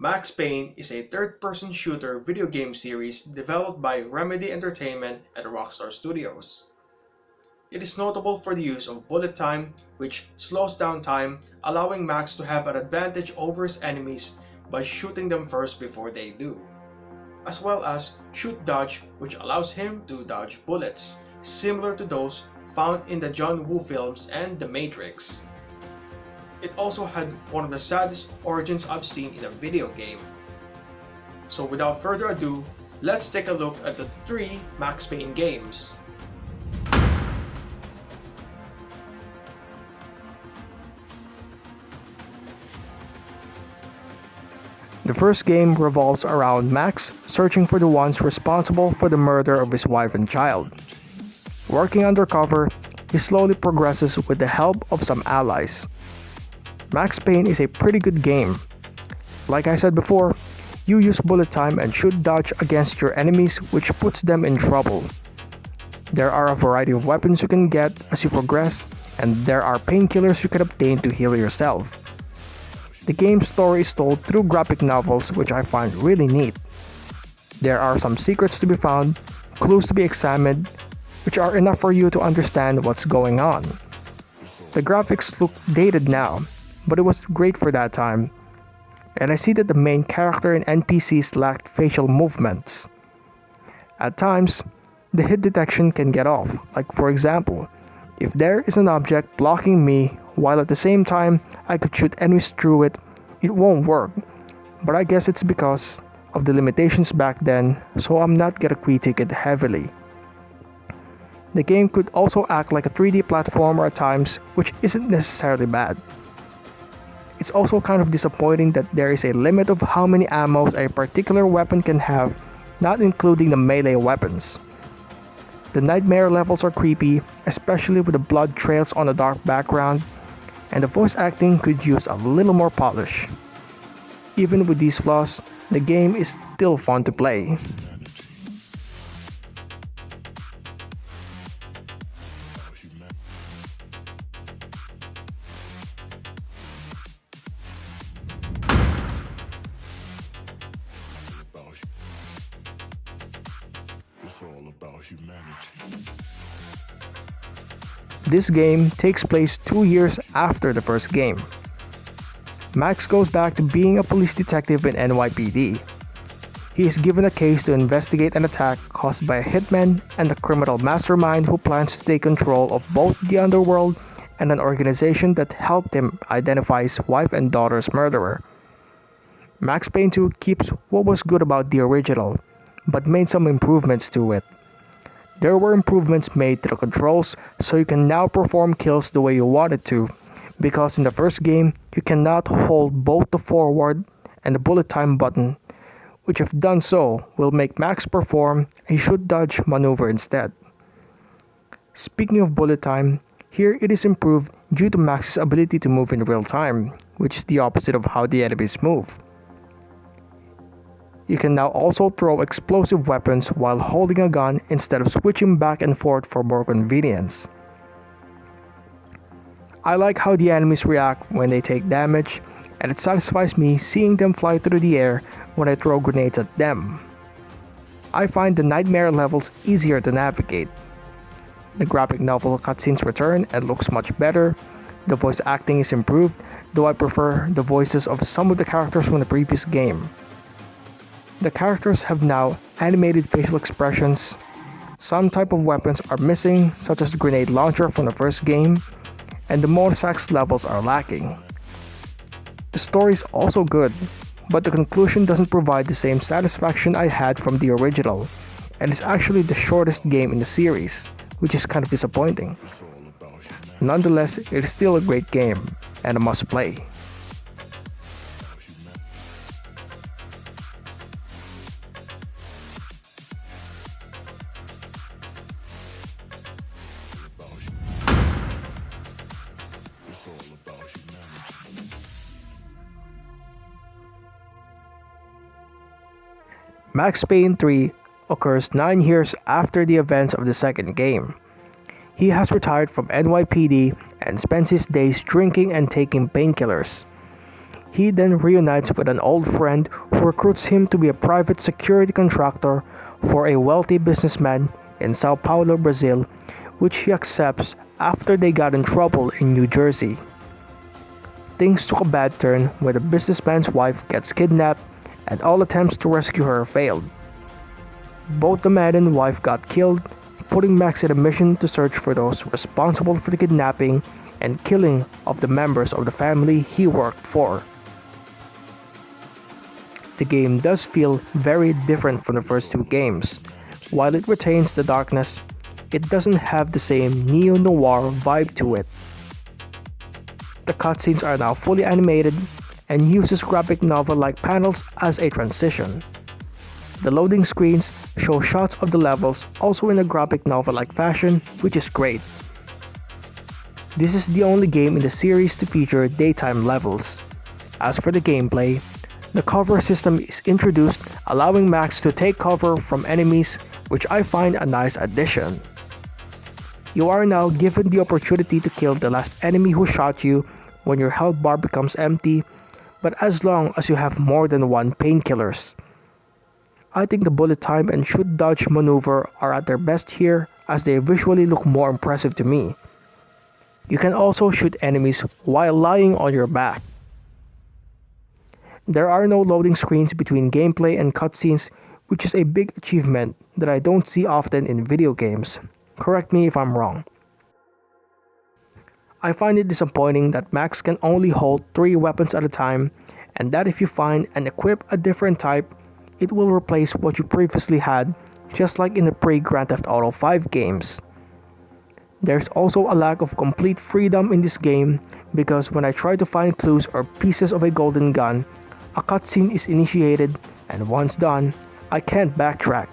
Max Payne is a third-person shooter video game series developed by Remedy Entertainment and Rockstar Studios. It is notable for the use of bullet time, which slows down time, allowing Max to have an advantage over his enemies by shooting them first before they do, as well as shoot dodge, which allows him to dodge bullets, similar to those found in the John Woo films and The Matrix. It also had one of the saddest origins I've seen in a video game. So without further ado, let's take a look at the 3 Max Payne games. The first game revolves around Max searching for the ones responsible for the murder of his wife and child. Working undercover, he slowly progresses with the help of some allies. Max Payne is a pretty good game. Like I said before, you use bullet time and shoot dodge against your enemies, which puts them in trouble. There are a variety of weapons you can get as you progress, and there are painkillers you can obtain to heal yourself. The game's story is told through graphic novels, which I find really neat. There are some secrets to be found, clues to be examined, which are enough for you to understand what's going on. The graphics look dated now, but it was great for that time. And I see that the main character and NPCs lacked facial movements. At times, the hit detection can get off, like for example, if there is an object blocking me while at the same time I could shoot enemies through it, it won't work. But I guess it's because of the limitations back then, so I'm not gonna critique it heavily. The game could also act like a 3D platformer at times, which isn't necessarily bad. It's also kind of disappointing that there is a limit of how many ammo a particular weapon can have, not including the melee weapons. The nightmare levels are creepy, especially with the blood trails on a dark background, and the voice acting could use a little more polish. Even with these flaws, the game is still fun to play. This game takes place 2 years after the first game. Max goes back to being a police detective in NYPD. He is given a case to investigate an attack caused by a hitman and a criminal mastermind who plans to take control of both the underworld and an organization that helped him identify his wife and daughter's murderer. Max Payne 2 keeps what was good about the original, but made some improvements to it. There were improvements made to the controls, so you can now perform kills the way you wanted to, because in the first game, you cannot hold both the forward and the bullet time button, which if done so, will make Max perform a shoot dodge maneuver instead. Speaking of bullet time, here it is improved due to Max's ability to move in real time, which is the opposite of how the enemies move. You can now also throw explosive weapons while holding a gun instead of switching back and forth for more convenience. I like how the enemies react when they take damage, and it satisfies me seeing them fly through the air when I throw grenades at them. I find the nightmare levels easier to navigate. The graphic novel cutscenes return and looks much better. The voice acting is improved, though I prefer the voices of some of the characters from the previous game. The characters have now animated facial expressions. Some type of weapons are missing, such as the grenade launcher from the first game, and the motorcycles levels are lacking. The story is also good, but the conclusion doesn't provide the same satisfaction I had from the original, and is actually the shortest game in the series, which is kind of disappointing. Nonetheless, it is still a great game, and a must play. Max Payne 3 occurs 9 years after the events of the second game. He has retired from NYPD and spends his days drinking and taking painkillers. He then reunites with an old friend who recruits him to be a private security contractor for a wealthy businessman in Sao Paulo, Brazil, which he accepts after they got in trouble in New Jersey. Things took a bad turn when the businessman's wife gets kidnapped and all attempts to rescue her failed. Both the man and wife got killed, putting Max in a mission to search for those responsible for the kidnapping and killing of the members of the family he worked for. The game does feel very different from the first two games. While it retains the darkness, it doesn't have the same Neo-Noir vibe to it. The cutscenes are now fully animated and uses graphic novel-like panels as a transition. The loading screens show shots of the levels also in a graphic novel-like fashion, which is great. This is the only game in the series to feature daytime levels. As for the gameplay, the cover system is introduced, allowing Max to take cover from enemies, which I find a nice addition. You are now given the opportunity to kill the last enemy who shot you when your health bar becomes empty, but as long as you have more than one painkillers. I think the bullet time and shoot dodge maneuver are at their best here, as they visually look more impressive to me. You can also shoot enemies while lying on your back. There are no loading screens between gameplay and cutscenes, which is a big achievement that I don't see often in video games. Correct me if I'm wrong. I find it disappointing that Max can only hold 3 weapons at a time, and that if you find and equip a different type, it will replace what you previously had, just like in the pre-Grand Theft Auto 5 games. There's also a lack of complete freedom in this game, because when I try to find clues or pieces of a golden gun, a cutscene is initiated, and once done, I can't backtrack.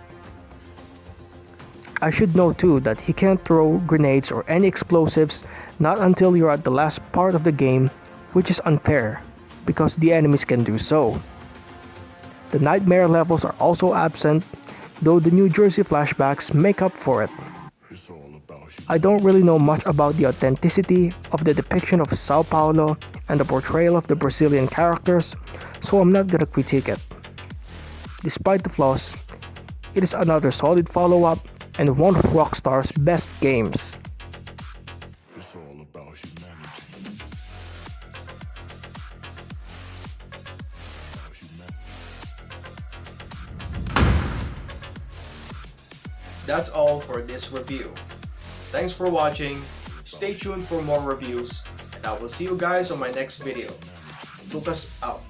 I should know too that he can't throw grenades or any explosives not until you're at the last part of the game, which is unfair, because the enemies can do so. The nightmare levels are also absent, though the New Jersey flashbacks make up for it. I don't really know much about the authenticity of the depiction of Sao Paulo and the portrayal of the Brazilian characters, so I'm not gonna critique it. Despite the flaws, it is another solid follow-up and one of Rockstar's best games. That's all for this review. Thanks for watching, stay tuned for more reviews, and I will see you guys on my next video. Lucas out.